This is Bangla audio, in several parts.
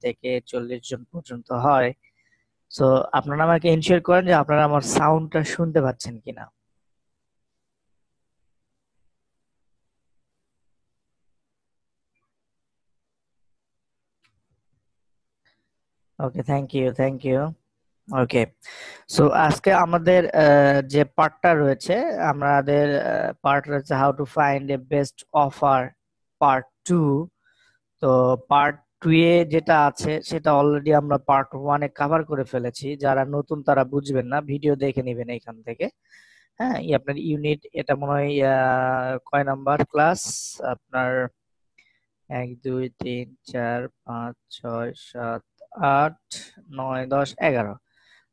থেকে 40 জন পর্যন্ত হয়। সো আপনারা আমাকে এনশিওর করেন যে আপনারা আমার সাউন্ডটা শুনতে পাচ্ছেন কিনা। ওকে, থ্যাংক ইউ। ওকে, সো আজকে আমাদের যে পার্টটা রয়েছে, আমাদের পার্ট রয়েছে how to find a best offer part 2। তো পার্ট 2 এ যেটা আছে সেটা অলরেডি আমরা পার্ট 1 এ কভার করে ফেলেছি। যারা নতুন তারা বুঝবেন না, ভিডিও দেখে নেবেন এখান থেকে। হ্যাঁ, আপনার ইউনিট এটা মনে হয় কয় নাম্বার ক্লাস আপনার? 1 2 3 4 5 6 7 8 9 10 11,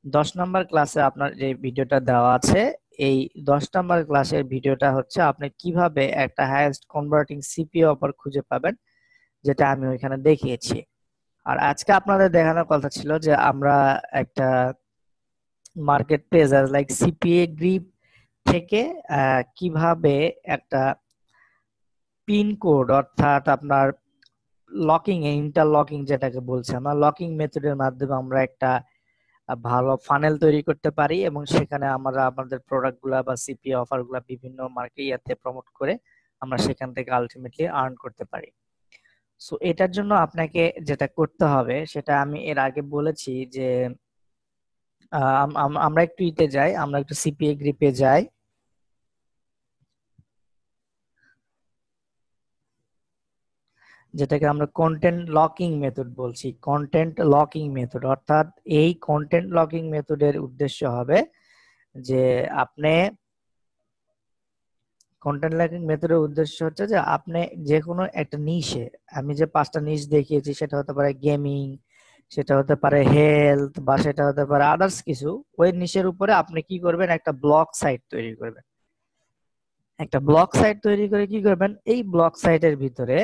10 নাম্বার ক্লাসে আপনার যে ভিডিওটা দেওয়া আছে, এই 10 নাম্বার ক্লাসের ভিডিওটা হচ্ছে আপনি কিভাবে একটা হাইয়েস্ট কনভার্টিং সিপিইউ অফার খুঁজে পাবেন, যেটা আমি ওইখানে দেখিয়েছি। আর আজকে আপনাদের দেখানোর কথা ছিল যে আমরা একটা market place like CPA Grip থেকে কিভাবে একটা পিন কোড, অর্থাৎ আপনার লকিং, ইন্টারলকিং যেটাকে বলছে আমরা, লকিং মেথডের মাধ্যমে আমরা একটা ভালো ফানেল তৈরি করতে পারি এবং সেখানে আমরা আমাদের প্রোডাক্টগুলা বা সিপি অফারগুলা বিভিন্ন মার্কেটে প্রমোট করে আমরা সেখান থেকে আলটিমেটলি আর্ন করতে পারি। সো এটার জন্য আপনাকে যেটা করতে হবে সেটা আমি এর আগে বলেছি যে আমরা একটু ইতে যাই, আমরা একটু সিপিএ গ্রিপে যাই। যেটাকে আমরা কন্টেন্ট লকিং মেথড বলছি, কন্টেন্ট লকিং মেথড। অর্থাৎ এই কন্টেন্ট লকিং মেথডের উদ্দেশ্য হবে যে আপনি কন্টেন্ট লকিং মেথডের উদ্দেশ্য হচ্ছে যে আপনি যে কোনো একটা নিশে, আমি যে 5টা নিশ দেখিয়েছি সেটা হতে পারে গেমিং, সেটা হতে পারে হেলথ, বা সেটা হতে পারে আদার্স কিছু, ওই নিশের উপরে আপনি কি করবেন, একটা ব্লগ সাইট তৈরি করবেন। একটা ব্লগ সাইট তৈরি করে কি করবেন, এই ব্লগ সাইটের ভিতরে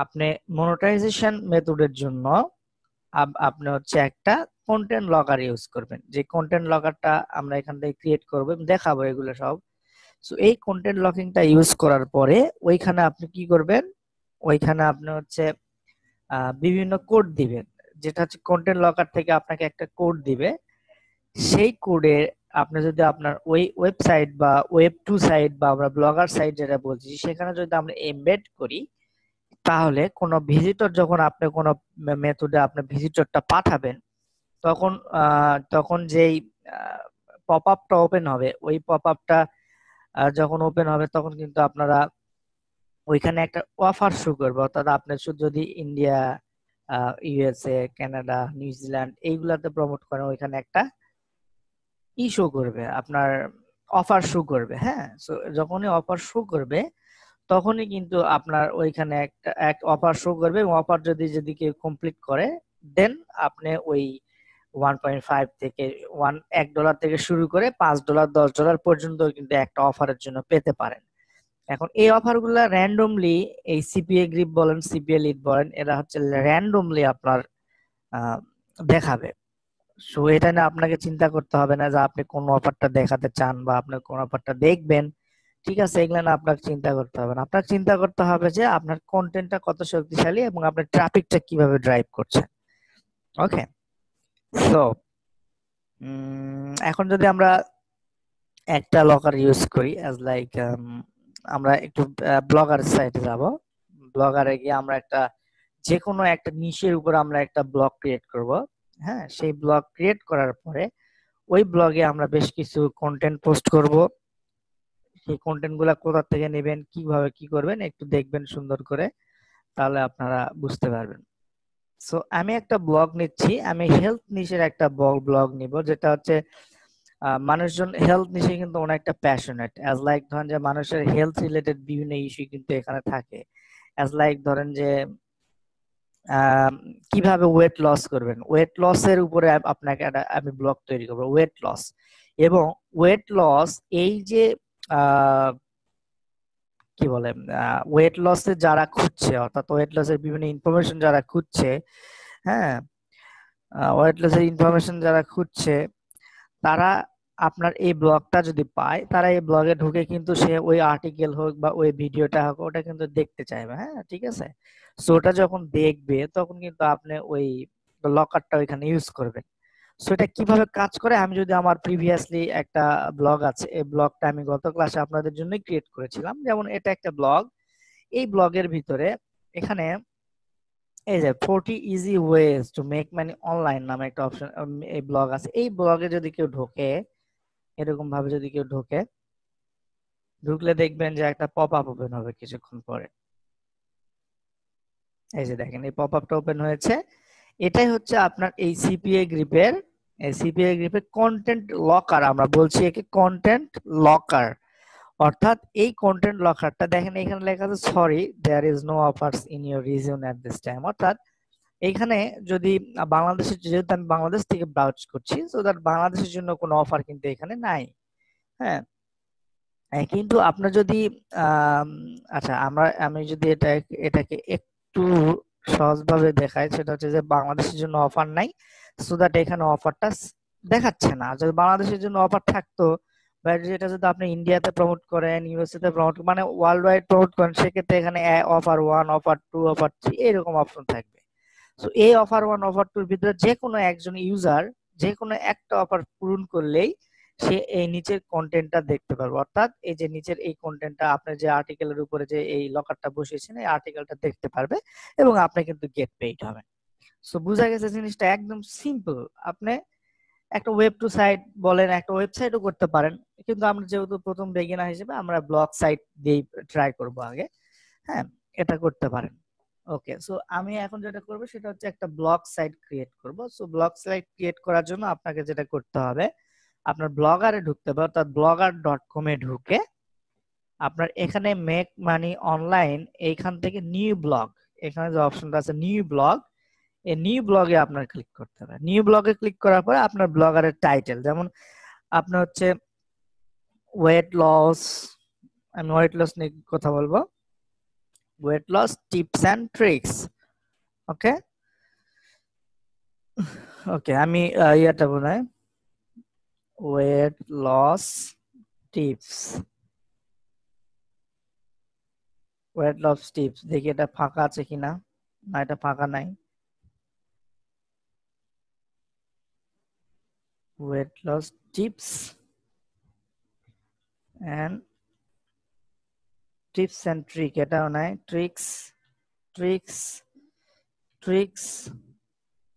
আপনি মনিটাইজেশন মেথডের জন্য আপনি হচ্ছে একটা কন্টেন্ট লকার ইউজ করবেন। যে কন্টেন্ট লকারটা আমরা এখান থেকে ক্রিয়েট করব, দেখাবো এগুলো সব। সো এই কন্টেন্ট লকিংটা ইউজ করার পরে ওইখানে আপনি কি করবেন, ওইখানে আপনি হচ্ছে বিভিন্ন কোড দিবেন, যেটা হচ্ছে কন্টেন্ট লকার থেকে আপনাকে একটা কোড দিবে। সেই কোডে আপনি যদি আপনার ওই ওয়েবসাইট বা ওয়েব টু সাইট বা আমরা ব্লগার সাইট যেটা বলছি সেখানে যদি আমরা এমবেড করি, তাহলে কোনো ভিজিটর যখন আপনি কোনো মেথডে আপনি ভিজিটরটা পাঠাবেন, তখন তখন যেই পপ আপটা ওপেন হবে, ওই পপ আপটা যখন ওপেন হবে তখন কিন্তু আপনারা ওইখানে একটা অফার শো করবে। অর্থাৎ আপনি শুধু যদি ইন্ডিয়া, ইউএসএ, কানাডা, নিউজিল্যান্ড এইগুলাতে প্রমোট করেন, ওইখানে একটা শো করবে, আপনার অফার শো করবে। হ্যাঁ, সো যখনই অফার শো করবে তখনই কিন্তু আপনার ওইখানে একটা এক অফার শো করবে, এবং অফার যদি কেউ কমপ্লিট করে, দেন আপনি ওই 1.5 থেকে $1 থেকে শুরু করে $5 $10 পর্যন্ত কিন্তু একটা অফারের জন্য পেতে পারেন। এখন এই অফার গুলা র্যান্ডমলি, এই সিপিএ গ্রিপ বলেন, সিপিএ লিড বলেন, এরা হচ্ছে র্যান্ডমলি আপনার দেখাবে। সো এটা না আপনাকে চিন্তা করতে হবে না যে আপনি কোন অফারটা দেখাতে চান বা আপনি কোন অফারটা দেখবেন। ঠিক আছে, এগুলো না আপনাকে চিন্তা করতে হবে না। আপনাকে চিন্তা করতে হবে যে আপনার কন্টেন্টটা কত শক্তিশালী এবং আপনার ট্রাফিকটা কিভাবে ড্রাইভ করছেন। ওকে, সো এখন যদি আমরা একটা লকার ইউজ করি অ্যাজ লাইক, আমরা একটু ব্লগার সাইটে যাব। ব্লগারে গিয়ে আমরা একটা যে কোনো একটা নিশের উপর আমরা একটা ব্লগ ক্রিয়েট করব। হ্যাঁ, সেই ব্লগ ক্রিয়েট করার পরে ওই ব্লগে আমরা বেশ কিছু কন্টেন্ট পোস্ট করব। সেই কন্টেন্ট গুলা কোথা থেকে নেবেন, কিভাবে কি করবেন একটু দেখবেন সুন্দর করে, তাহলে আপনারা বুঝতে পারবেন। সো আমি একটা ব্লগ নিচ্ছি, আমি হেলথ নিশের একটা ব্লগ নিব, যেটা হচ্ছে মানুষজন হেলথ নিশে কিন্তু অনেকটা প্যাশনেট। অ্যাজ লাইক ধরেন যে মানুষের হেলথ রিলেটেড বিভিন্ন ইস্যু কিন্তু এখানে থাকে। অ্যাজ লাইক ধরেন যে কিভাবে ওয়েট লস করবেন, ওয়েট লসের উপরে আপনাকে আমি ব্লগ তৈরি করবো, ওয়েট লস। এবং ওয়েট লস, এই যে কি বলে, ওয়েট লসে যারা খুঁজছে, অর্থাৎ ওয়েট লসের বিভিন্ন ইনফরমেশন যারা খুঁজছে, হ্যাঁ, ওয়েট লসের ইনফরমেশন যারা খুঁজছে, তারা আপনার এই ব্লগটা যদি পায়, তারা এই ব্লগে ঢুকে কিন্তু সে ওই আর্টিকেল হোক বা ওই ভিডিওটা হোক ওটা কিন্তু দেখতে চাইবে। হ্যাঁ, ঠিক আছে। সো ওটা যখন দেখবে তখন কিন্তু আপনি ওই লকারটা ওইখানে ইউজ করবেন। সো এটা কিভাবে কাজ করে, আমি যদি আমার প্রিভিয়াসলি একটা ব্লগ আছে, এই ব্লগটা আমি গত ক্লাসে আপনাদের জন্যই ক্রিয়েট করেছিলাম। যেমন এটা একটা ব্লগ, এই ব্লগের ভিতরে এখানে এই যে 40 easy ways to make money online নামে একটা অপশন, এই ব্লগ আছে। এই ব্লগে যদি কেউ ঢোকে, এরকম ভাবে যদি কেউ ঢোকে, ঢুকলে দেখবেন যে একটা পপ আপ ওপেন হবে কিছুক্ষণ পরে। এই যে দেখেন এই পপ আপটা ওপেন হয়েছে। এটাই হচ্ছে আপনার এই সিপিএ গ্রিপের কন্টেন্ট লকার, আমরা বলছি একে কন্টেন্ট লকার। অর্থাৎ এই কন্টেন্ট লকারটা দেখেন এখানে লেখা আছে sorry there is no offers in your region at this time. অর্থাৎ এইখানে যদি বাংলাদেশের, যেহেতু আমি বাংলাদেশ থেকে ব্রাউজ করছি, সো দ্যাট বাংলাদেশের জন্য কোনো অফার কিন্তু এখানে নাই। হ্যাঁ, কিন্তু আপনার যদি আম, আচ্ছা আমি যদি এটাকে একটু সহজভাবে দেখাই, সেটা হচ্ছে যে বাংলাদেশের জন্য অফার নাই, সো দ্যাট এখানে অফারটা দেখাচ্ছে না। যদি বাংলাদেশের জন্য অফার থাকতো, বা যেটা যদি আপনি ইন্ডিয়াতে প্রমোট করেন, ইউএসএ তে প্রমোট মানে ওয়ার্ল্ড ওয়াইড প্রমোট করেন, সেক্ষেত্রে এখানে অফার 1, অফার 2, অফার 3 এরকম অপশন থাকবে। সো এই অফার 1, অফার 2 এর ভিতরে যে কোনো একজন ইউজার যে কোনো একটা অফার পূরণ করলেই সে এই নিচের কন্টেন্টটা দেখতে পারবে। অর্থাৎ এই যে নিচের এই কন্টেন্টটা, আপনি যে আর্টিকেলের উপরে যে এই লকারটা বসিয়েছেন, এই আর্টিকেলটা দেখতে পারবে এবং আপনি কিন্তু গেট পেইড হবেন। সো বুঝা গেছে জিনিসটা একদম সিম্পল। আপনি একটা ওয়েব টু সাইট বলেন, একটা ওয়েবসাইটও করতে পারেন, কিন্তু আমরা যেহেতু প্রথম বেগিনার হিসেবে আমরা ব্লগ সাইট দিয়ে ট্রাই করব আগে। হ্যাঁ, এটা করতে পারেন। ওকে, সো আমি এখন যেটা করব সেটা হচ্ছে একটা ব্লগ সাইট ক্রিয়েট করব। সো ব্লগ সাইট ক্রিয়েট করার জন্য আপনাকে যেটা করতে হবে, আপনার ব্লগারে ঢুকতে হবে, অর্থাৎ blogger.com এ ঢুকে আপনার এখানে মেক মানি অনলাইন, এইখান থেকে নিউ ব্লগ, এখানে যে অপশনটা আছে নিউ ব্লগ, এই নিউ ব্লগে আপনার ক্লিক করতে হবে। নিউ ব্লগে ক্লিক করার পরে আপনার ব্লগারের টাইটেল, যেমন আপনার হচ্ছে ওয়েট লস, আমি ওয়েট লস নিয়ে কথা বলবো, weight loss tips and tricks. Okay okay, আমি ইয়াটা বলে weight loss tips, weight loss tips, দেখি এটা ফাঁকা আছে কিনা। না, এটা ফাঁকা নাই। Weight loss tips and tips and trick, এটাও নাই। Tricks, tricks, tricks.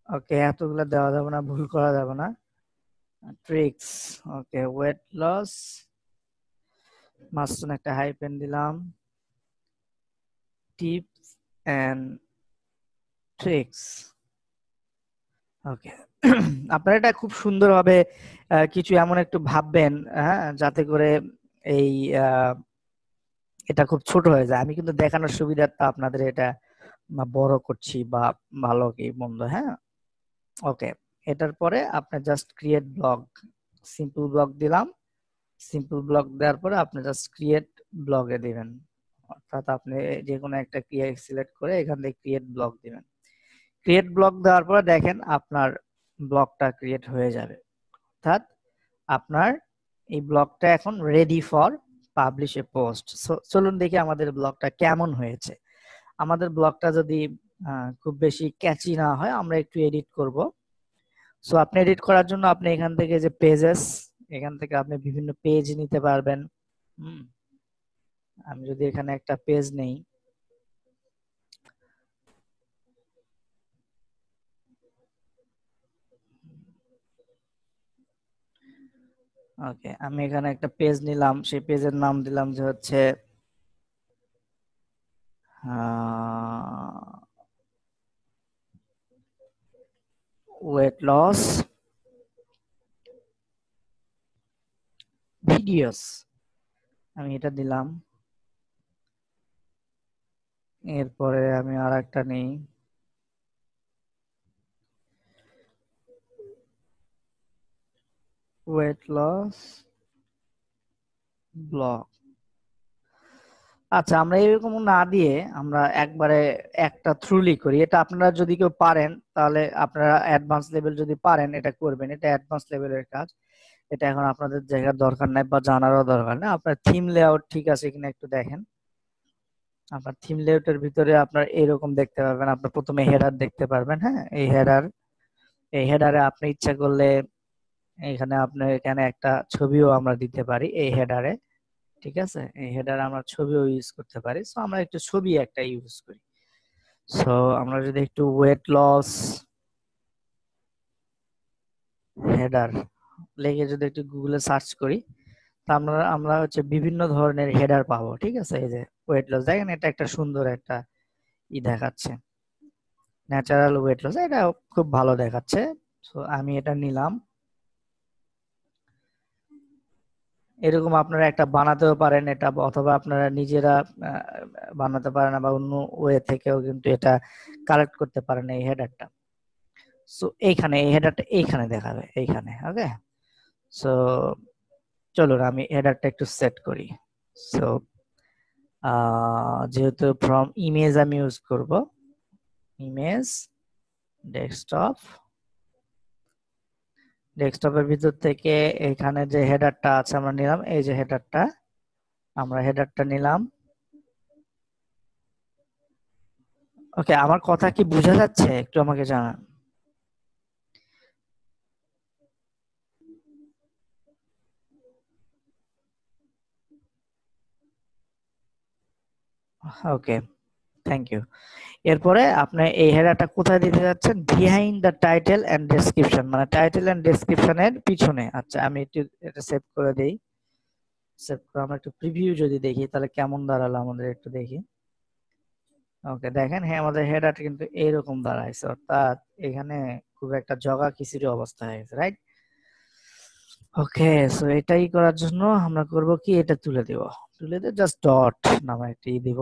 ওকে, এতগুলো দেওয়া যাবে না, ভুল করা যাবে না। ট্রিক্স, ওকে, ওয়েট লস, মাঝখানে একটা হাইপেন দিলাম, টিপস অ্যান্ড ট্রিক্স। ওকে, আপনারা এটা খুব সুন্দরভাবে কিছু এমন একটু ভাববেন, হ্যাঁ, যাতে করে এই এটা খুব ছোট হয়ে যায়। আমি কিন্তু দেখানোর সুবিধার্থে আপনাদের এটা বড় করছি, বা ভালো কি মন্দ। হ্যাঁ, ওকে, এটার পরে আপনি just create blog, simple blog দিলাম। সিম্পল ব্লগ দেওয়ার পরে আপনি জাস্ট ক্রিয়েট ব্লগে দিবেন। অর্থাৎ আপনি যে কোনো একটা ক্রিয়েট সিলেক্ট করে এখান থেকে ক্রিয়েট ব্লগ দিবেন। ক্রিয়েট ব্লগ দেওয়ার পরে দেখেন আপনার ব্লগটা ক্রিয়েট হয়ে যাবে। অর্থাৎ আপনার এই ব্লগটা এখন ready for publish A post. চলুন দেখি আমাদের ব্লগটা কেমন হয়েছে। আমাদের ব্লগটা যদি খুব বেশি ক্যাচি না হয়, আমরা একটু এডিট করব। সো আপনি এডিট করার জন্য আপনি এখান থেকে যে পেজেস, এখান থেকে আপনি বিভিন্ন পেজ নিতে পারবেন। আমি যদি এখানে একটা পেজ নেই, ওকে, আমি এখানে একটা পেজ নিলাম, সেই পেজের নাম দিলাম যে হচ্ছে ওয়েট লস ভিডিওস, আমি এটা দিলাম। এরপরে আমি আর একটা নেই, ওয়েট লস ব্লগ। আচ্ছা, আমরা এরকম না দিয়ে আমরা একবারে একটা থ্রুলি করি। এটা আপনারা যদি কেউ পারেন, তাহলে আপনারা অ্যাডভান্স লেভেল যদি পারেন এটা করবেন, এটা অ্যাডভান্স লেভেলের কাজ। এটা এখন আপনাদের জায়গার দরকার নাই বা জানারও দরকার নেই। আপনার থিম লেআউট ঠিক আছে কিনা একটু দেখেন। আপনার থিম লেআউটের ভিতরে আপনার এরকম দেখতে পারবেন, আপনার প্রথমে হেডার দেখতে পারবেন। হ্যাঁ, এই হেডারে আপনি ইচ্ছা করলে এখানে আপনার এখানে একটা ছবিও আমরা দিতে পারি এই হেডারে। ঠিক আছে, এই হেডারে আমরা ছবিও ইউজ করতে পারি। সো আমরা একটু ছবি একটা ইউজ করি। সো আমরা যদি একটু ওয়েট লস হেডার লিখে যদি একটু গুগলে সার্চ করি, তা আমরা আমরা হচ্ছে বিভিন্ন ধরনের হেডার পাবো। ঠিক আছে, এই যে ওয়েট লস দেখেন, এটা একটা সুন্দর একটা দেখাচ্ছে, ন্যাচারাল ওয়েট লস, এটা খুব ভালো দেখাচ্ছে। সো আমি এটা নিলাম। এরকম আপনারা একটা বানাতেও পারেন এটা, অথবা আপনারা নিজেরা বানাতে পারেন, বা অন্য ওয়ে থেকেও কিন্তু এটা কালেক্ট করতে পারেন এই হেডারটা। সো এইখানে এই হেডারটা এইখানে দেখাবে, এইখানে। ওকে, সো চলুন আমি হেডারটা একটু সেট করি। সো যেহেতু ফ্রম ইমেজ আমি ইউজ করব, ইমেজ ডেস্কটপের ভিতর থেকে এখানে যে হেডারটা আছে আমরা নিলাম, এই যে হেডারটা, আমরা হেডারটা নিলাম। ওকে, আমার কথা কি বোঝা যাচ্ছে? একটু আমাকে জানান। Okay, thank you. এরপরে আপনি এই হেডারটা কোথায় দিতে যাচ্ছেন? Behind the title and description, মানে টাইটেল এন্ড ডেসক্রিপশনের পিছনে। আচ্ছা, আমি একটু এটা সেভ করে দেই। সেভ করে আমরা একটু প্রিভিউ যদি দেখি তাহলে কেমন দাঁড়ালো আমাদের, একটু দেখি। ওকে, দেখেন, হ্যাঁ আমাদের হেডারটা কিন্তু এইরকম দাঁড়াইছে, অর্থাৎ এখানে খুব একটা জগা খিচুড়ি অবস্থা হয়ে গেছে, রাইট? ওকে, সো এটাই করার জন্য আমরা করব কি, এটা তুলে দিব। তুলে দিয়ে জাস্ট ডট নামে একটা দিব।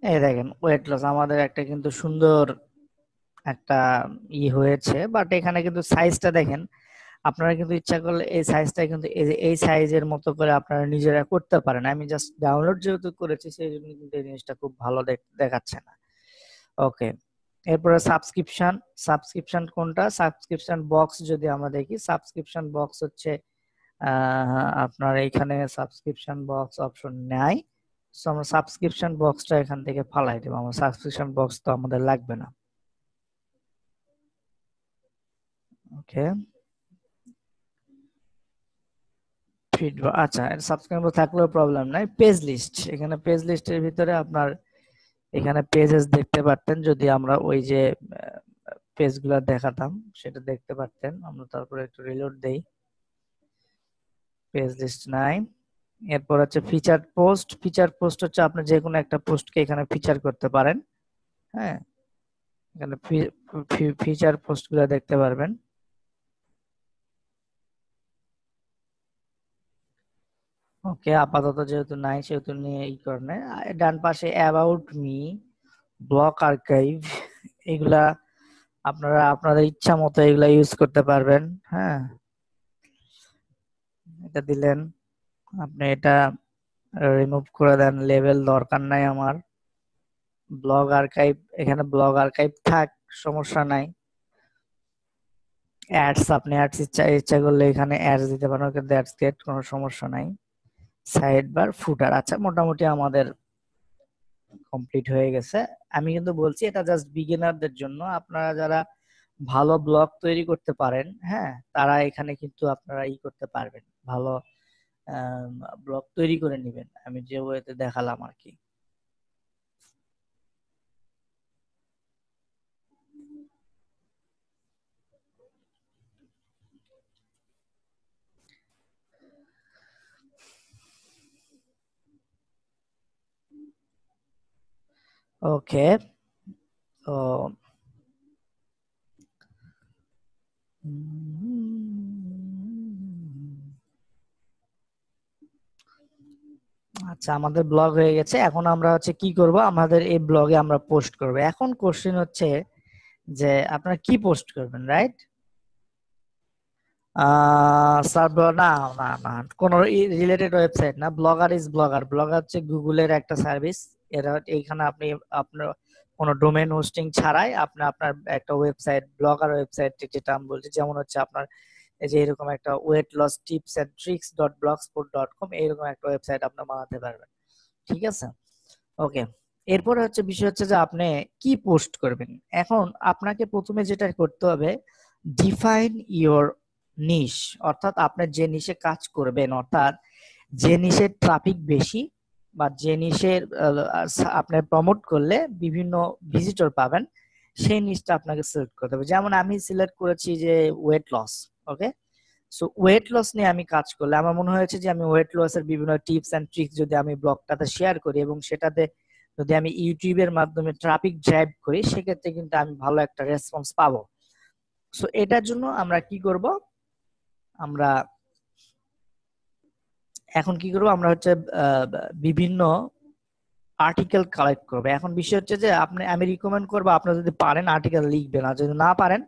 এই দেখেন ওয়েট লস আমাদের একটা কিন্তু সুন্দর একটা হয়েছে, বাট এখানে কিন্তু সাইজটা দেখেন। আপনারা কিন্তু ইচ্ছা করলে এই সাইজটা কিন্তু এই সাইজের মতো করে আপনারা নিজেরা করতে পারেন। আমি জাস্ট ডাউনলোড যেহেতু করেছি সেই জন্য কিন্তু এই জিনিসটা খুব ভালো দেখাচ্ছে না। ওকে, এরপরে সাবস্ক্রিপশন কোনটা? সাবস্ক্রিপশন বক্স যদি আমরা দেখি, সাবস্ক্রিপশন বক্স হচ্ছে আপনার এখানে সাবস্ক্রিপশন বক্স অপশন নাই। সো আমরা সাবস্ক্রিপশন বক্সটা এখান থেকে ফালাই দেবো, আমার সাবস্ক্রিপশন বক্স তো আমাদের লাগবে না। ওকে, ফিডব্যাক, আচ্ছা, সাবস্ক্রাইবার থাকলেও প্রবলেম নাই। পেজ লিস্ট, এখানে পেজ লিস্টের ভিতরে আপনার এখানে পেজেস দেখতে পারতেন, যদি আমরা ওই যে পেজগুলো দেখাতাম সেটা দেখতে পারতেন। আমরা তারপরে একটু রিলোড দেই, পেজ লিস্ট নাই। এরপর হচ্ছে ফিচার পোস্ট। ফিচার পোস্ট হচ্ছে আপনি যে কোনো একটা পোস্টকে এখানে ফিচার করতে পারেন। হ্যাঁ, এখানে ফিচার পোস্টগুলো দেখতে পারবেন। ওকে, আপাতত যেহেতু নাই সেহেতু নিয়ে এই কারণে। ডান পাশে অ্যাবাউট মি, ব্লক আর্কাইভ, এগুলা আপনারা আপনাদের ইচ্ছা মতো এগুলা ইউজ করতে পারবেন। হ্যাঁ, এটা দিলেন, আপনি এটা রিমুভ করে দেন, লেভেল দরকার নাই আমার। ব্লগ আর্কাইভ, এখানে ব্লগ আর্কাইভ থাক, সমস্যা নাই। অ্যাডস, আপনি অ্যাডস ইচ্ছা ইচ্ছা করলে এখানে অ্যাডস দিতে পারেন, কিন্তু অ্যাডস গেট কোনো সমস্যা নাই। সাইড বার, ফুটার, আচ্ছা মোটামুটি আমাদের কমপ্লিট হয়ে গেছে। আমি কিন্তু বলছি এটা জাস্ট বিগিনারদের জন্য। আপনারা যারা ভালো ব্লগ তৈরি করতে পারেন, হ্যাঁ, তারা এখানে কিন্তু আপনারা করতে পারবেন, ভালো ব্লগ তৈরি করে নেবেন, আমি যে ওয়েতে দেখালাম আর কি। ওকে, তো আচ্ছা, আমাদের ব্লগ হয়ে গেছে। এখন আমরা হচ্ছে কি করব, আমাদের এই ব্লগে আমরা পোস্ট করব। এখন কোশ্চেন হচ্ছে যে আপনারা কি পোস্ট করবেন, রাইট? না, না, না, কোন রিলেটেড ওয়েবসাইট না। ব্লগার ইজ ব্লগার, ব্লগার হচ্ছে গুগলের একটা সার্ভিস। এরা এইখানে আপনি আপনার কোনো ডোমেন হোস্টিং ছাড়াই আপনি আপনার একটা ওয়েবসাইট, ব্লগার ওয়েবসাইট যেটা আমি বলছি, যেমন হচ্ছে আপনার এই যে এরকম একটা weight loss tips and tricks dot blogspot dot com, এইরকম একটা ওয়েবসাইট আপনি বানাতে পারবেন। ঠিক আছে, ওকে। এরপরে হচ্ছে বিষয় হচ্ছে যে আপনি কি পোস্ট করবেন। এখন আপনাকে প্রথমে যেটা করতে হবে, ডিফাইন ইওর নিশ, অর্থাৎ আপনি যে নিশে কাজ করবেন, অর্থাৎ যে নিশের ট্রাফিক বেশি বা যে নিশের আপনি প্রমোট করলে বিভিন্ন ভিজিটর পাবেন, সেই নিশটা আপনাকে সিলেক্ট করতে হবে। যেমন আমি সিলেক্ট করেছি যে ওয়েট লস, ওকে। সো ওয়েট লস নিয়ে আমি কাজ করলে আমার মনে হয়েছে যে আমি ওয়েট লস এর বিভিন্ন টিপস এন্ড ট্রিক্স যদি আমি ব্লগটাতে শেয়ার করি এবং সেটাতে যদি আমি ইউটিউবের মাধ্যমে ট্রাফিক ড্রাইভ করি, সেক্ষেত্রে কিন্তু আমি ভালো একটা রেসপন্স পাবো। সো এটার জন্য আমরা কি করব, আমরা এখন কি করব, আমরা হচ্ছে বিভিন্ন আর্টিকেল কালেক্ট করবো। এখন বিষয় হচ্ছে যে আমি রিকমেন্ড করবো আপনারা যদি পারেন আর্টিকেল লিখবেন, আর যদি না পারেন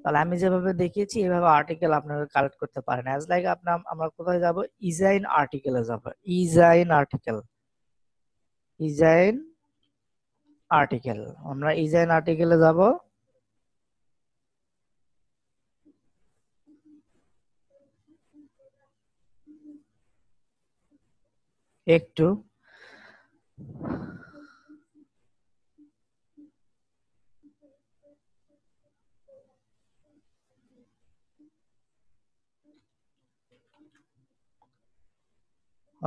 তাহলে আমি যেভাবে দেখিয়েছি এইভাবে আর্টিকেল আপনারা কালেক্ট করতে পারেন। অ্যাজ লাইক আমরা কোথায় যাব, ইজাইন আর্টিকেলে যাব, ইজাইন আর্টিকেল, ইজাইন আর্টিকেল, আমরা ইজাইন আর্টিকেলে যাব। একটু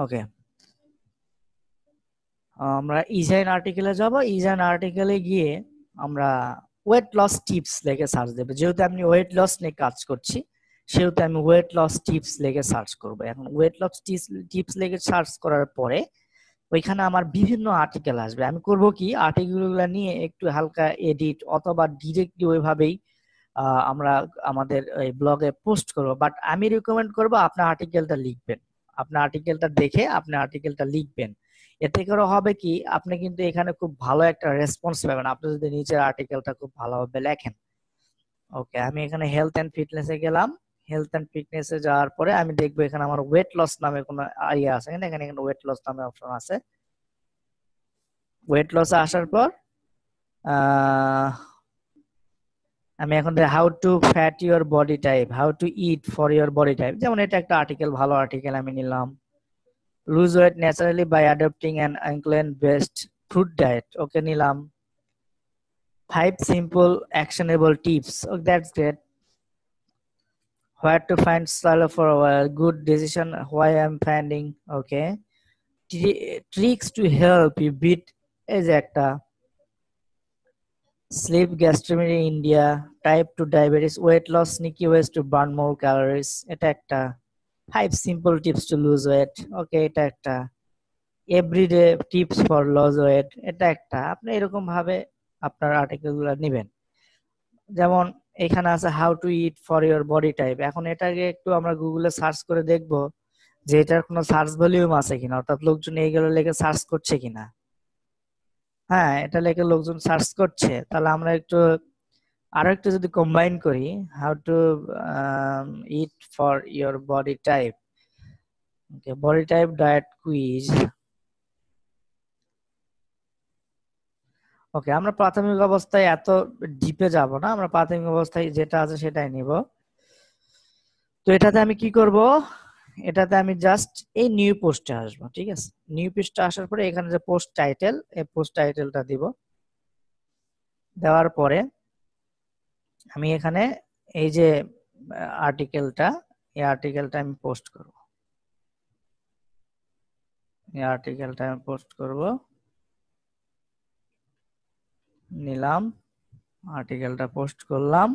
ওকে, আমরা ইজাইন আর্টিকেলে যাব। ইজাইন আর্টিকেলে গিয়ে আমরা ওয়েট লস টিপস লিখে সার্চ দেব। যেহেতু আমি ওয়েট লস নিয়ে কাজ করছি, সেহেতু আমি ওয়েট লস টিপস লিখে সার্চ করব। এখন ওয়েট লস টিপস লিখে সার্চ করার পরে ওইখানে আমার বিভিন্ন আর্টিকেল আসবে। আমি করব কি, আর্টিকেলগুলো নিয়ে একটু হালকা এডিট অথবা ডিরেক্টলি ওইভাবেই আমরা আমাদের এই ব্লগে পোস্ট করব। বাট আমি রিকমেন্ড করব আপনার আর্টিকেলটা লিখবেন, আপনার আর্টিকেলটা দেখে আপনি আর্টিকেলটা লিখবেন। এতে করে হবে কি, আপনি কিন্তু এখানে খুব ভালো একটা রেসপন্স পাবেন আপনি যদি নিজের আর্টিকেলটা খুব ভালোভাবে লেখেন। ওকে, আমি এখানে হেলথ এন্ড ফিটনেসে গেলাম। হেলথ এন্ড ফিটনেসে যাওয়ার পরে আমি দেখবো এখানে আমার ওয়েট লস নামে কোনো ইয়ে আছে, এখানে এখানে ওয়েট লস নামে অপশন আছে। ওয়েট লসে আসার পর আমি এখন how to fat your body type, how to eat for your body type, যেমন এটা একটা আর্টিকেল, ভালো আর্টিকেল আমি নিলাম। Lose weight naturally by adopting an influent based food diet, okay নিলাম। 5 simple actionable tips, oh that's great. Where to find style for a good decision, why I'm finding, okay. Tricks to help you beat এই যে একটা sleep gastronomy India, type 2 diabetes, weight loss, sneaky ways to burn more calories, এটা একটা 5 simple tips to lose weight, okay, এটা একটা everyday tips for lose weight, এটা একটা। আপনি এরকম ভাবে আপনার আর্টিকেলগুলো নেবেন। যেমন এখানে আছে how to eat for your body type. এখন এটাকে একটু আমরা গুগলে সার্চ করে দেখব যে এটার কোনো সার্চ ভলিউম আছে কিনা, অর্থাৎ লোকজন এইগুলো লেগে সার্চ করছে কিনা। হ্যাঁ, এটা লেগে লোকজন সার্চ করছে, তাহলে আমরা একটু আরো একটু যদি কম্বাইন করি, how to eat for your body type, okay, body type diet quiz. Okay, আমরা প্রাথমিক অবস্থায় এত ডিপে যাব না, আমরা প্রাথমিক অবস্থায় যেটা আছে সেটাই নিব। তো এটাতে আমি কি করব, এটাতে আমি জাস্ট এই নিউ পোস্টে আসবো। ঠিক আছে, নিউ পোস্টে আসার পরে এখানে যে পোস্ট টাইটেল, এই পোস্ট টাইটেলটা দিব। দেওয়ার পরে আমি এখানে এই যে আর্টিকেলটা, এই আর্টিকেলটা আমি পোস্ট করব, এই আর্টিকেলটা আমি পোস্ট করব। নিলাম, আর্টিকেলটা পোস্ট করলাম।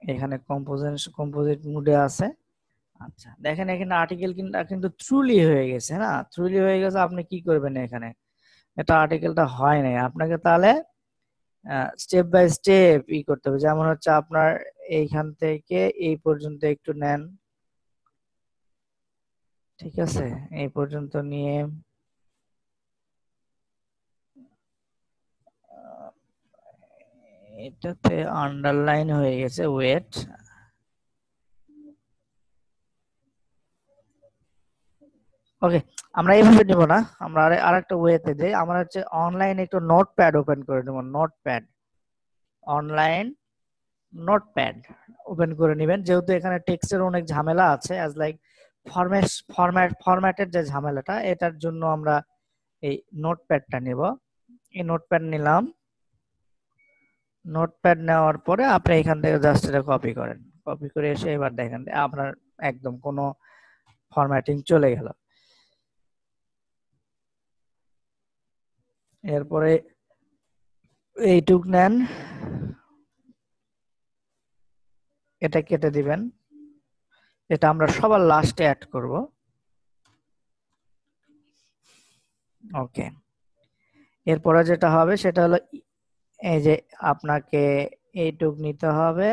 এখানে কম্পোজিট মুডে আছে। আচ্ছা, দেখেন এখানে আর্টিকেল কিন্তু ট্রুলি হয়ে গেছে না, ট্রুলি হয়ে গেছে। আপনি কি করবেন, এখানে এটা আর্টিকেলটা হয় নাই, আপনাকে তাহলে স্টেপ বাই স্টেপ করতে হবে। যেমন হচ্ছে আপনার এইখান থেকে এই পর্যন্ত একটু নেন, ঠিক আছে, এই পর্যন্ত নিয়ে এটাতে আন্ডারলাইন হয়ে গেছে ওয়েট। ওকে, আমরা এইভাবে নিব না, আমরা আরেকটা ওয়েতে দেই। আমরা হচ্ছে অনলাইন একটু নোটপ্যাড ওপেন করে নেব। নোটপ্যাড, অনলাইন নোটপ্যাড ওপেন করে নেবেন, যেহেতু এখানে টেক্সটের অনেক ঝামেলা আছে, অ্যাজ লাইক ফরম্যাটের যে ঝামেলাটা, এটার জন্য আমরা এই নোটপ্যাডটা নিব। এই নোটপ্যাড নিলাম। নোটপ্যাড নেওয়ার পরে আপনি এখান থেকে জাস্ট এটা কপি করেন। কপি করে এসে এবার দেখেন আপনার একদম কোনো ফরম্যাটিং চলে গেল। এরপরে এইটুক নেন, এটা কেটে দিবেন। এটা আমরা সবার লাস্টে অ্যাড করব। ওকে, এরপরে যেটা হবে সেটা হলো এই যে আপনাকে এইটুক নিতে হবে।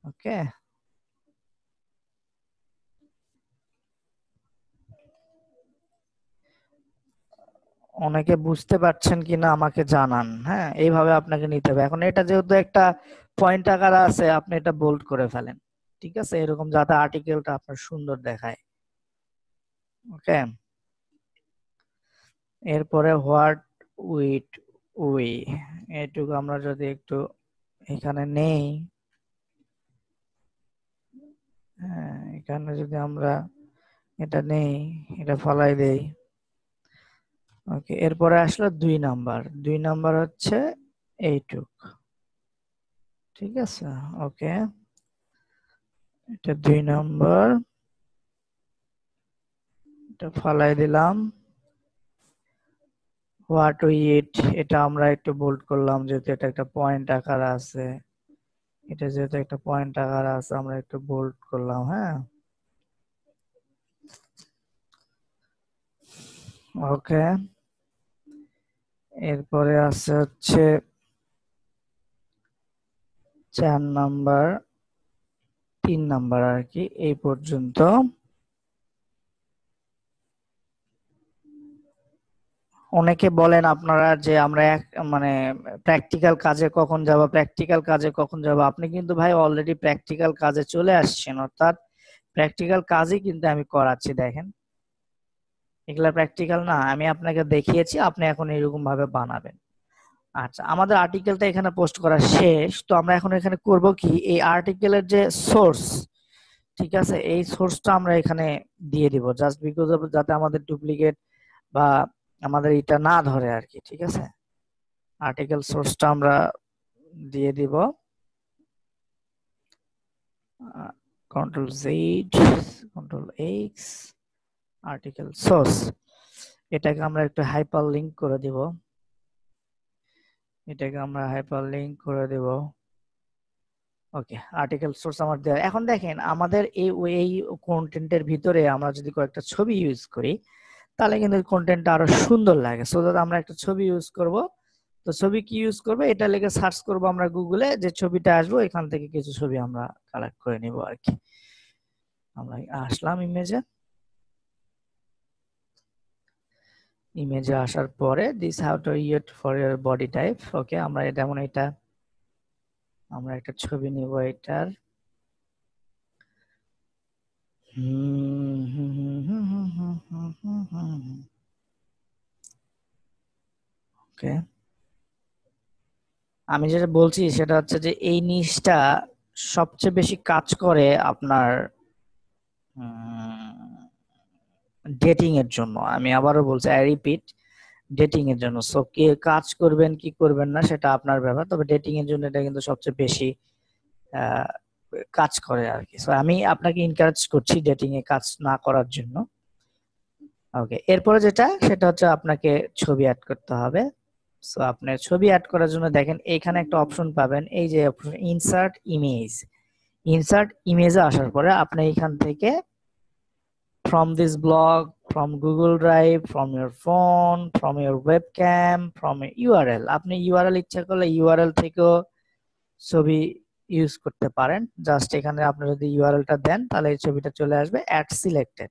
ওকে, অনেকে বুঝতে পারছেন কিনা আমাকে জানান। হ্যাঁ, এইভাবে আপনাকে নিতে হবে। এখন এটা যেহেতু একটা পয়েন্ট আকার আছে, আপনি এটা বোল্ড করে ফেলেন, ঠিক আছে, এরকম যাতে আর্টিকেলটা আপনার সুন্দর দেখায়। ওকে, এরপরে হোয়াট উইথ উই, এইটুকু আমরা যদি একটু এখানে নেই, হ্যাঁ, এখানে যদি আমরা এটা নেই, এটা ফলাই দেই। ওকে, এরপরে আসলো 2 নাম্বার। 2 নাম্বার হচ্ছে এইটুক, ঠিক আছে। ওকে, এটা 2 নাম্বার, এটা ফলাই দিলাম। হোয়াট উই ইট, এটা আমরা একটু বোল্ড করলাম, যেহেতু এটা একটা পয়েন্ট আকার আছে। এটা যেহেতু একটা পয়েন্ট আকার আছে, আমরা একটু বোল্ড করলাম। হ্যাঁ, ওকে, এরপরে আছে হচ্ছে 4 নাম্বার, 3 নাম্বার আর কি, এই পর্যন্ত। অনেকে বলেন আপনারা যে আমরা মানে প্র্যাকটিক্যাল কাজে কখন যাব, প্র্যাকটিক্যাল কাজে কখন যাব। আপনি কিন্তু ভাই অলরেডি প্র্যাকটিক্যাল কাজে চলে আসছেন, অর্থাৎ প্র্যাকটিক্যাল কাজই কিন্তু আমি করাচ্ছি। দেখেন, এগুলা প্র্যাকটিক্যাল না, আমি আপনাকে দেখিয়েছি, আপনি এখন এরকম ভাবে বানাবেন। আচ্ছা, আমাদের আর্টিকেলটা এখানে পোস্ট করা শেষ। তো আমরা এখন এখানে করব কি, এই আর্টিকেলের যে সোর্স, ঠিক আছে, এই সোর্সটা আমরা এখানে দিয়ে দিব, জাস্ট বিকজ অফ যাতে আমাদের ডুপ্লিকেট বা আমাদের এটা না ধরে আর কি, ঠিক আছে। আর্টিকেল সোর্সটা আমরা দিয়ে দিব, control Z, control x, article source. এটাকে আমরা একটু হাইপার লিংক করে দিব, এটাকে আমরা হাইপার লিংক করে দিব। ওকে, আর্টিকেল সোর্স আমার দেওয়া। এখন দেখেন আমাদের এই কন্টেন্টের ভিতরে আমরা যদি কয়েকটা ছবি ইউজ করি, তাহলে কিন্তু কন্টেন্টটা আরো সুন্দর লাগে। সো দ্যাট আমরা একটা ছবি ইউজ করব। তো ছবি কি ইউজ করবে, এটা লিখে সার্চ করব আমরা গুগলে, যে ছবিটা আসবো এখান থেকে কিছু ছবি আমরা কালেক্ট করে নিব আর কি। আমরা আসলাম ইমেজে, ইমেজে আসার পরে this how to eat for your body type. Okay, আমরা যেমন এটা, আমরা একটা ছবি নিব এটার। ওকে, আমি যেটা বলছি সেটা হচ্ছে যে এই নিচটা সবচেয়ে বেশি কাজ করে আপনার ডেটিং এর জন্য। আমি আবারও বলছি, আই রিপিট, ডেটিং এর জন্য। সো কে কাজ করবেন কি করবেন না সেটা আপনার ব্যাপার, তবে ডেটিং এর জন্য এটা কিন্তু সবচেয়ে বেশি আহ, কাজ করে আর কি। সো আমি আপনাকে এনকারেজ করছি ডেটিং এ কাজ না করার জন্য। ওকে, এরপরে যেটা সেটা হচ্ছে আপনাকে ছবি অ্যাড করতে হবে। সো আপনি ছবি অ্যাড করার জন্য দেখেন এইখানে একটা অপশন পাবেন, এই যে অপশন ইনসার্ট ইমেজ। ইনসার্ট ইমেজে আসার পরে আপনি এখান থেকে from this blog, from Google Drive, from your phone, from your webcam, from a URL, আপনি ইউআরএল ইচ্ছা করলে ইউআরএল থেকেও ছবি ইউজ করতে পারেন। জাস্ট এখানে আপনি যদি ইউআরএলটা দেন তাহলে এই ছবিটা চলে আসবে অ্যাড সিলেক্টেড।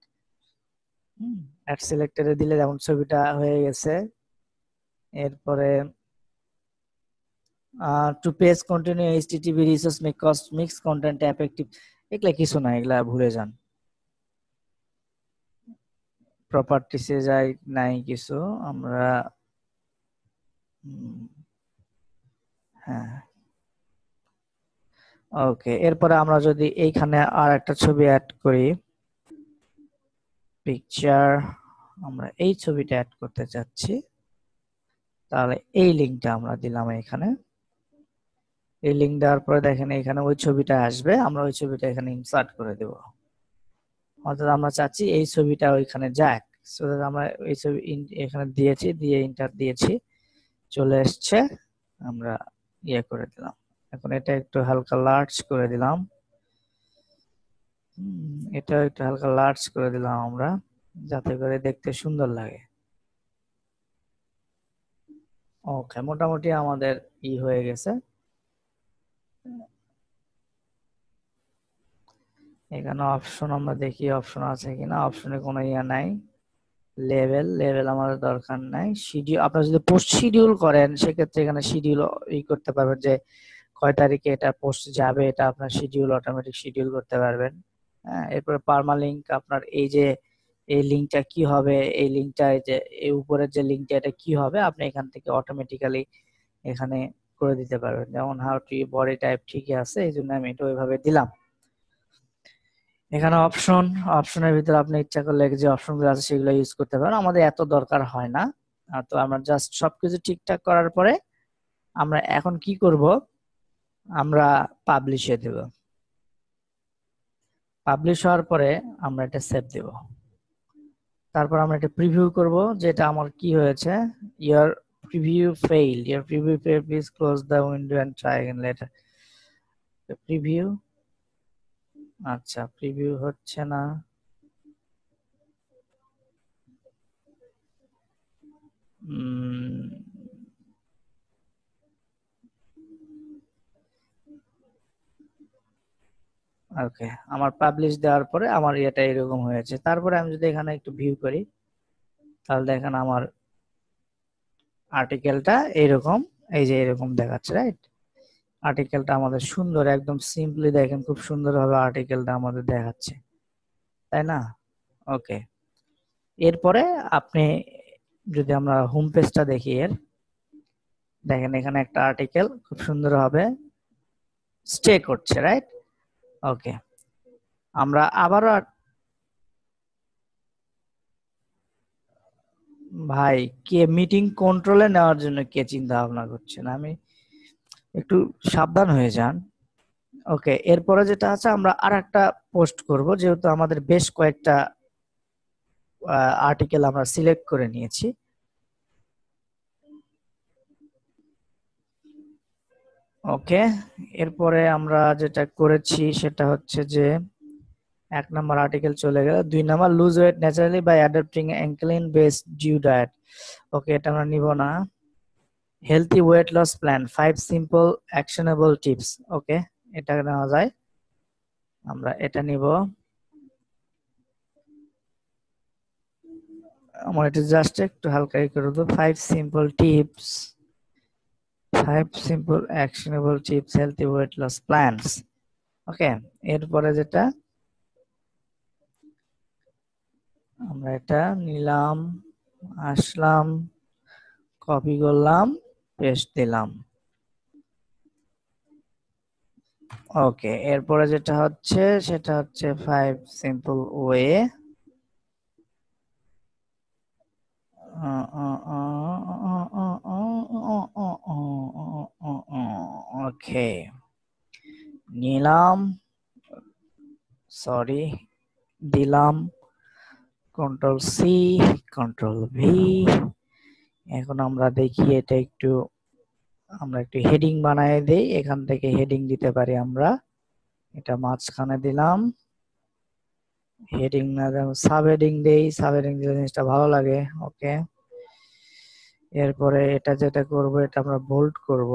অ্যাড সিলেক্টেডে দিলে যেমন ছবিটা হয়ে গেছে। এরপরে to page continue HTTP resource make cost mix content effective, এগুলা কিছু না, এগুলা ভুলে যান। প্রপার্টিসে যাই, নাই কিছু আমরা হ্যাঁ ওকে। এরপরে আমরা যদি এইখানে আর একটা ছবি অ্যাড করি, পিকচার, আমরা এই ছবিটা অ্যাড করতে চাচ্ছি, তাহলে এই লিঙ্কটা আমরা দিলাম এখানে। এই লিঙ্ক দেওয়ার পরে দেখেন এখানে ওই ছবিটা আসবে, আমরা ওই ছবিটা এখানে ইনসার্ট করে দেব। অর্থাৎ আমরা চাচ্ছি এই ছবিটা ওইখানে যাক, সো দ্যাট আমরা এই ছবি এখানে দিয়েছি, দিয়ে ইন্টার দিয়েছি, চলে এসছে, আমরা ইয়ে করে দিলাম। এখন এটা একটু হালকা লার্জ করে দিলাম, এটা একটু হালকা লার্জ করে দিলাম আমরা, যাতে করে দেখতে সুন্দর লাগে। ওকে, মোটামুটি আমাদের হয়ে গেছে। এখানে অপশন আমরা দেখি অপশন আছে কিনা, অপশনে কোনো নাই। লেভেল আমাদের দরকার নাই। শিডিউল, আপনারা যদি পোস্ট শিডিউল করেন সেক্ষেত্রে এখানে শিডিউল করতে পারবেন, যে কয় তারিখে এটা পোস্ট যাবে, এটা আপনার শিডিউল অটোমেটিক শিডিউল করতে পারবেন। হ্যাঁ, এরপরে পার্মালিঙ্ক, আপনার এই যে এই লিঙ্কটা কি হবে, এই লিঙ্কটা এই যে এই উপরের যে লিঙ্কটা এটা কি হবে, আপনি এখান থেকে অটোমেটিক্যালি এখানে করে দিতে পারবেন। যেমন হাউ টু বডি টাইপ ঠিকই আছে, এই জন্য আমি এটা ওইভাবে দিলাম। এখানে অপশনের ভিতরে আপনি ইচ্ছা করলে যে অপশনগুলো আছে সেগুলো ইউজ করতে পারেন, আমাদের এত দরকার হয় না। তো আমরা জাস্ট সবকিছু ঠিকঠাক করার পরে আমরা এখন কি করব, আমরা পাবলিশে দেব। পাবলিশ হওয়ার পরে আমরা এটা সেভ দেব। তারপর আমরা এটা প্রিভিউ করব, যেটা আমার কি হয়েছে, your preview failed, your preview failed, please close the window and try again later. Preview, আচ্ছা প্রিভিউ হচ্ছে না, ওকে। আমার পাবলিশ দেওয়ার পরে আমার এটা এরকম হয়েছে। তারপরে আমি যদি এখানে একটু ভিউ করি, তাহলে দেখেন আমার আর্টিকেলটা এরকম, এই যে এরকম দেখাচ্ছে, রাইট? আর্টিকেলটা আমাদের সুন্দর, একদম সিম্পলি দেখেন খুব সুন্দরভাবে আর্টিকেলটা আমাদের দেখাচ্ছে, তাই না? ওকে। এরপরে আপনি যদি আমরা হোম পেজটা দেখি, এর দেখেন এখানে একটা আর্টিকেল খুব সুন্দরভাবে স্টে করছে, রাইট? ওকে, আমরা আবারও ভাই, কে মিটিং কন্ট্রোলে নেওয়ার জন্য কে চিন্তা ভাবনা করছেন, আমি একটু সাবধান হয়ে যান। ওকে, এরপরে যেটা আছে, আমরা আর একটা পোস্ট করব, যেহেতু আমাদের বেশ কয়েকটা আর্টিকেল আমরা সিলেক্ট করে নিয়েছি। ওকে, এরপরে আমরা যেটা করেছি সেটা হচ্ছে যে 1 নাম্বার আর্টিকেল চলে গেল। 2 number, lose weight naturally by adapting a clean based due diet. Okay, এটা আমরা নিব না। Healthy weight loss plan, 5 simple actionable tips. Okay, এটা নেওয়া যায়, আমরা এটা নিব। আমার এটা জাস্ট একটু হালকা করে দেবো, 5 simple tips, 5 simple actionable tips healthy weight loss plans. Okay, এরপরে যেটা আমরা এটা নিলাম, আসলাম, কপি করলাম, পেস্ট দিলাম। ওকে, এরপরে যেটা হচ্ছে সেটা হচ্ছে 5 সিম্পল ওয়ে, ওকে নিলাম, সরি দিলাম, কন্ট্রোল সি, কন্ট্রোল ভি। এখন আমরা দেখি এটা একটু, আমরা একটু হেডিং বানায় দেই, এখান থেকে হেডিং দিতে পারি আমরা। এটা মাঝখানে দিলাম, হেডিং না সাব হেডিং দেই, সাব হেডিং দিলে জিনিসটা ভালো লাগে। ওকে, এরপরে এটা যেটা করব, এটা আমরা বোল্ড করব,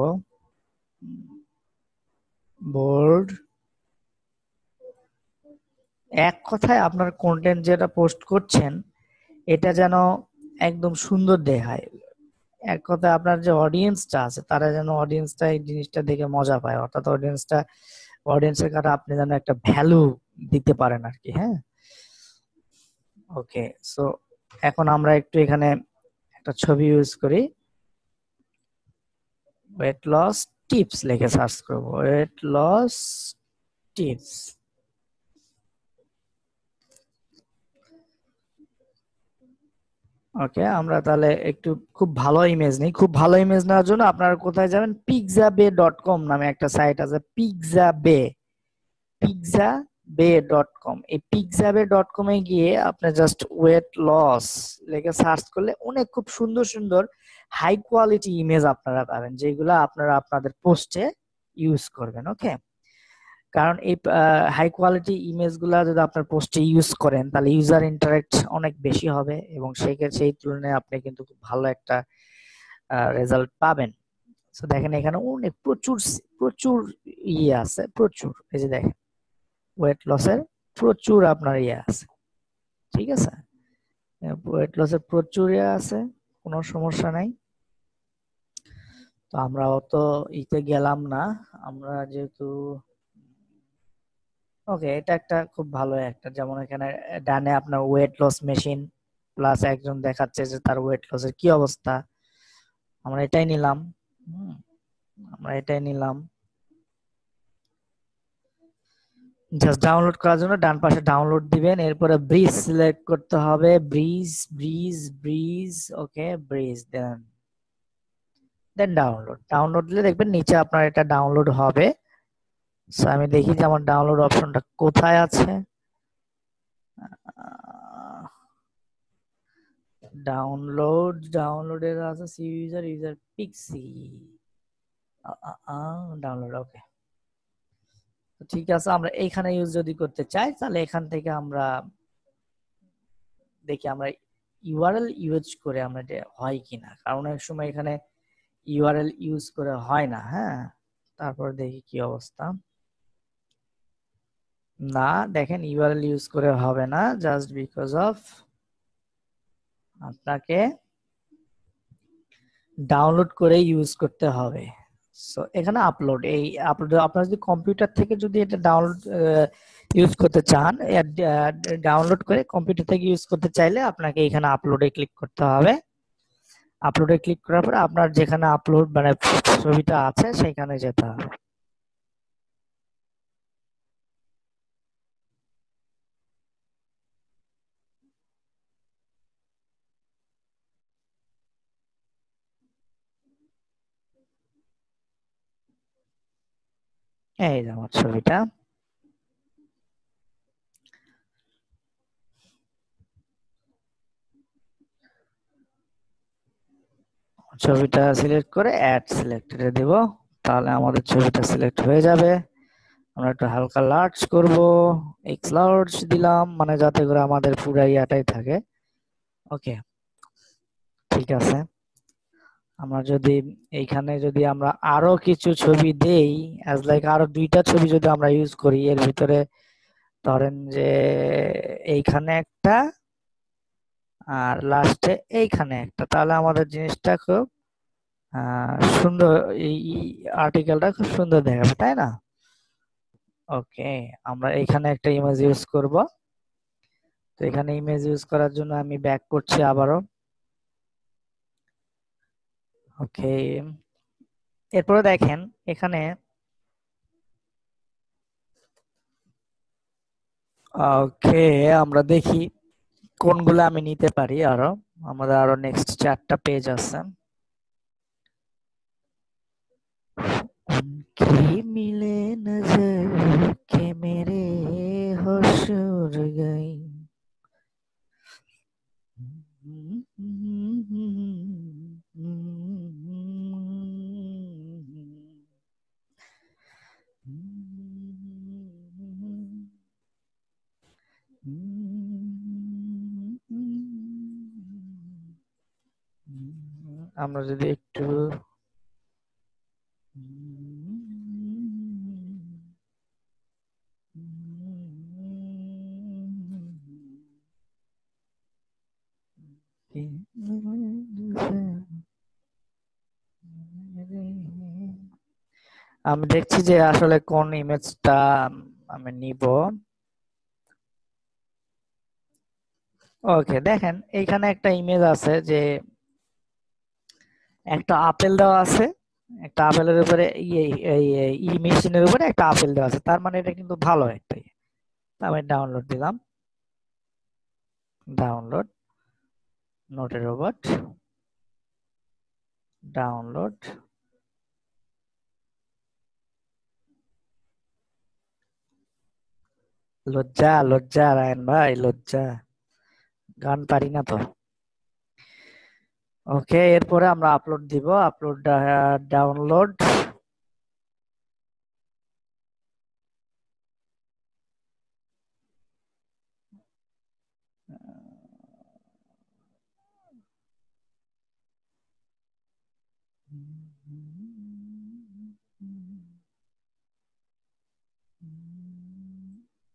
বোল্ড। এক কথায় আপনার কন্টেন্ট যেটা পোস্ট করছেন এটা যেন একদম সুন্দর দেখায়। এক কথায় আপনার যে অডিয়েন্সটা আছে তারা যেন অডিয়েন্সটা এই জিনিসটা দেখে মজা পায়, অর্থাৎ অডিয়েন্সের কাছে আপনি যেন একটা ভ্যালু দিতে পারেন আর কি। হ্যাঁ, ওকে, সো এখন আমরা একটু এখানে একটা ছবি ইউজ করি, ওয়েট লস টিপস লিখে সার্চ করব, ওয়েট লস টিপস। ওকে, আমরা তাহলে একটু খুব ভালো ইমেজ নেই। খুব ভালো ইমেজ নেওয়ার জন্য আপনারা কোথায় যাবেন, pixabay.com নামে একটা সাইট আছে, pixabay.com। এই pixabay.com এ গিয়ে আপনি জাস্ট ওয়েট লস লিখে সার্চ করলে অনেক খুব সুন্দর সুন্দর হাই কোয়ালিটি ইমেজ আপনারা পাবেন, যেগুলো আপনারা আপনাদের পোস্টে ইউজ করবেন। ওকে, কারণ এই হাই কোয়ালিটি ইমেজ গুলা যদি আপনার পোস্টে ইউজ করেন তাহলে ইউজার ইন্টারেক্ট অনেক বেশি হবে, এবং সেই তুলনায় আপনি কিন্তু খুব ভালো একটা রেজাল্ট পাবেন। তো দেখেন এখানে অনেক প্রচুর প্রচুর ইয়ে আছে, প্রচুর, এই যে দেখেন ওয়েট লসের প্রচুর আপনার ইয়ে আছে, ঠিক আছে, ওয়েট লসের প্রচুর ইয়ে আছে, কোনো সমস্যা নাই। তো আমরা অত ইতে গেলাম না, আমরা যেহেতু ওকে, এটা একটা খুব ভালো একটা, যেমন এখানে ডানে আপনার ওয়েট লস মেশিন প্লাস একজন দেখাচ্ছে যে তার ওয়েট লসের কি অবস্থা, আমরা এটাই নিলাম। আমরা এটাই নিলাম। জাস্ট ডাউনলোড করার জন্য ডান পাশে ডাউনলোড দিবেন, এরপরে ব্রিজ সিলেক্ট করতে হবে, ব্রিজ ব্রিজ ব্রিজ, ওকে ব্রিজ, দেন ডাউনলোড দিলে দেখবেন নিচে আপনার এটা ডাউনলোড হবে। সো আমি দেখি যে আমার ডাউনলোড অপশনটা কোথায় আছে। ডাউনলোডের আছে সি ইউজার পিক্সি, ডাউনলোড, ওকে ঠিক আছে। আমরা এইখানে ইউজ যদি করতে চাই তাহলে এখান থেকে আমরা দেখি আমরা ইউআরএল ইউজ করে আমরা এটা হয় কিনা, কারণ অনেক সময় এখানে ইউআরএল ইউজ করে হয় না। হ্যাঁ, তারপর দেখি কি অবস্থা। না, দেখেন ইউআরএল ইউজ করে হবে না, জাস্ট বিকজ অফ আপনাকে ডাউনলোড করে ইউজ করতে হবে। সো এখানে আপলোড, এই আপলোড আপনার যদি কম্পিউটার থেকে যদি এটা ডাউনলোড ইউজ করতে চান, ডাউনলোড করে কম্পিউটার থেকে ইউজ করতে চাইলে আপনাকে এখানে আপলোডে ক্লিক করতে হবে। আপলোডে ক্লিক করার পর আপনার যেখানে আপলোড মানে ছবিটা আছে সেখানে যেতে হবে। এই যে আমার ছবিটা, ছবিটা সিলেক্ট করে অ্যাড সিলেক্টেডে দেব, তাহলে আমাদের ছবিটা সিলেক্ট হয়ে যাবে। আমরা একটু হালকা লার্জ করব, এক্স লার্জ দিলাম, মানে যাতে করে আমাদের পুরো ইয়াটাই থাকে। ওকে, ঠিক আছে। আমরা যদি এইখানে যদি আমরা আরো কিছু ছবি দেই, অ্যাজ লাইক আরো দুইটা ছবি যদি আমরা ইউজ করি এর ভিতরে, ধরেন যে এইখানে একটা আর লাস্টে এইখানে একটা, তাহলে আমাদের জিনিসটা খুব সুন্দর, এই আর্টিকেলটা খুব সুন্দর দেখাবে, তাই না? ওকে, আমরা এখানে একটা ইমেজ ইউজ করব। তো এখানে ইমেজ ইউজ করার জন্য আমি ব্যাক করছি আবারও। ওকে, এরপরে দেখেন এখানে ওকে, আমরা দেখি কোনগুলো আমি নিতে পারি। আরো আমাদের আরো নেক্সট 4টা পেজ আছে। उनकी मिले नजर के मेरे होश उड़ गई। আমরা যদি একটু আমি দেখছি যে আসলে কোন ইমেজটা আমি নিব। ওকে, দেখেন এইখানে একটা ইমেজ আছে যে একটা আপেল দেওয়া আছে, একটা আপেলের উপরে ই মেশিনের উপরে একটা আপেল দেওয়া আছে, তার মানে এটা কিন্তু ভালো একটা ইয়ে। তা আমি ডাউনলোড দিলাম, ডাউনলোড, নোটে রোবট, ডাউনলোড। লজ্জা লজ্জা রায়ন ভাই, লজ্জা, গান পারি না তো। ওকে, এরপরে আমরা আপলোড দিব, আপলোড, ডাউনলোড।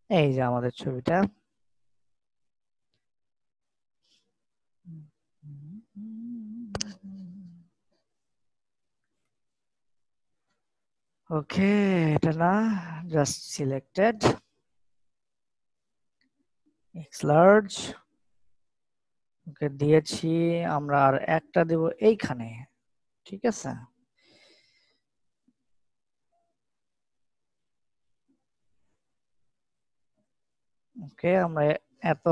এই যে আমাদের ছবিটা। ওকে, এটা না, জাস্ট সিলেক্টেড, এক্স লার্জ। ওকে দিয়েছি, আমরা আর একটা দেব এইখানে, ঠিক আছে। ওকে, আমরা এত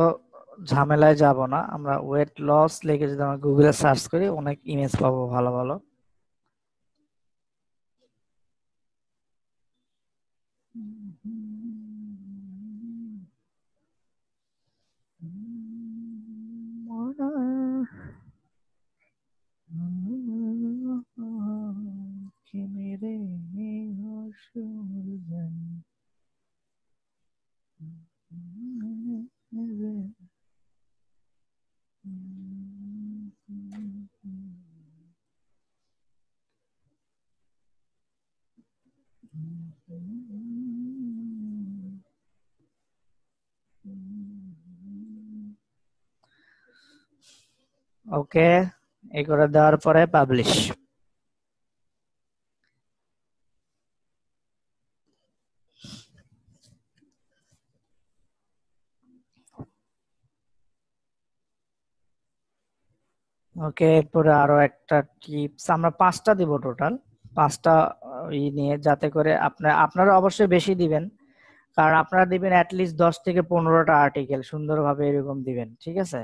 ঝামেলায় যাব না, আমরা ওয়েট লস লিখে যদি আমরা গুগলে সার্চ করি অনেক ইমেজ পাবো ভালো ভালো। कि मेरे होश ওকে, এই করে দেওয়ার পরে পাবলিশ। ওকে, এরপরে আরো একটা টিপস, আমরা 5টা দিব টোটাল, 5টা নিয়ে, যাতে করে আপনারা অবশ্যই বেশি দিবেন, কারণ আপনারা দিবেন অ্যাটলিস্ট 10 থেকে 15টা আর্টিকেল, সুন্দরভাবে এরকম দিবেন, ঠিক আছে।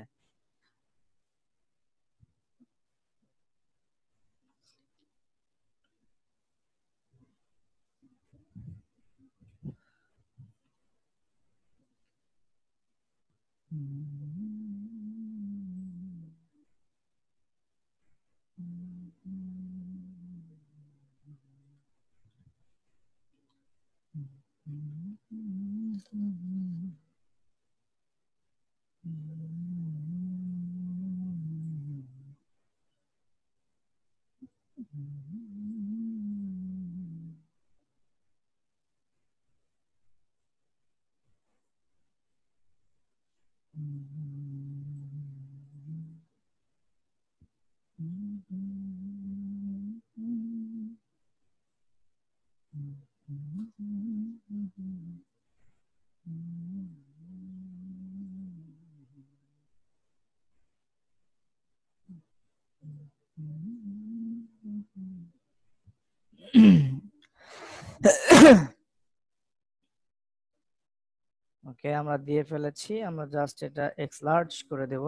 ওকে, আমরা দিয়ে ফেলেছি, আমরা জাস্ট এটা এক্স লার্জ করে দেব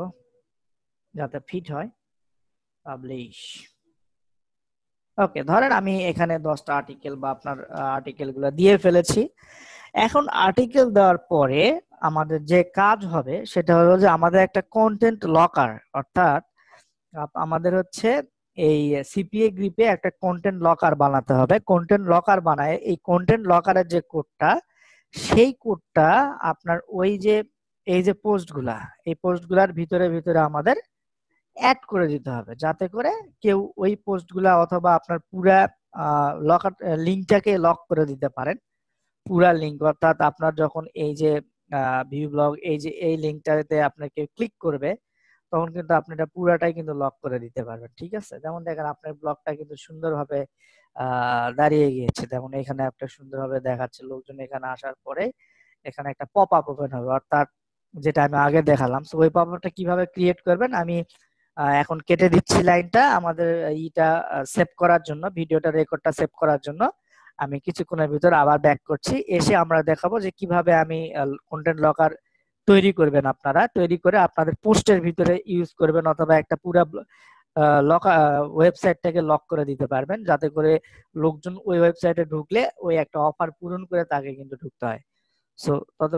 যাতে ফিট হয়, পাবলিশ। ওকে, ধরেন আমি এখানে 10টা আর্টিকেল বা আপনার আর্টিকেল গুলো দিয়ে ফেলেছি। এখন আর্টিকেল দেওয়ার পরে আমাদের যে কাজ হবে সেটা হলো যে আমাদের একটা কন্টেন্ট লকার, অর্থাৎ আমাদের হচ্ছে এই সিপিএ গ্রিপে একটা কন্টেন্ট লকার বানাতে হবে। কন্টেন্ট লকার বানায় এই কন্টেন্ট লকারের যে কোডটা, সেই কোডটা আপনার ওই যে এই যে পোস্টগুলা, এই পোস্টগুলার ভিতরে ভিতরে আমাদের অ্যাড করে দিতে হবে, যাতে করে কেউ ওই পোস্টগুলা অথবা আপনার পুরা লকার লিঙ্কটাকে লক করে দিতে পারেন। পুরা লিঙ্ক, অর্থাৎ আপনার যখন এই যে ভিউ ব্লগ, এই যে এই লিঙ্কটাতে আপনাকে ক্লিক করবে, তখন কিন্তু আপনি এটা পুরাটাই কিন্তু লক করে দিতে পারবেন, ঠিক আছে। যেমন দেখেন আপনার ব্লগটা কিন্তু সুন্দরভাবে দাঁড়িয়ে গিয়েছে, যেমন এখানে একটা সুন্দরভাবে দেখাচ্ছে, লোকজন এখানে আসার পরে এখানে একটা পপ আপ ওপেন হবে, অর্থাৎ যেটা আমি আগে দেখালাম। সো ওই পপআপটা কিভাবে ক্রিয়েট করবেন আমি এখন কেটে দিচ্ছি লাইনটা, আমাদের ইটা সেভ করার জন্য, ভিডিওটা রেকর্ডটা সেভ করার জন্য। আমি কিছুক্ষণের ভিতর আবার ব্যাক করছি, এসে আমরা দেখাবো যে কিভাবে আমি কন্টেন্ট লকার তৈরি করবেন, আপনারা তৈরি করে আপনাদের পোস্টের ভিতরে ইউজ করবেন, অথবা একটা পুরা লক ওয়েবসাইটটাকে লক করে দিতে পারবেন, যাতে করে লোকজন ওই ওয়েবসাইটে ঢুকলে ওই একটা অফার পূরণ করে তাকে কিন্তু ঢুকতে হয়। সো তত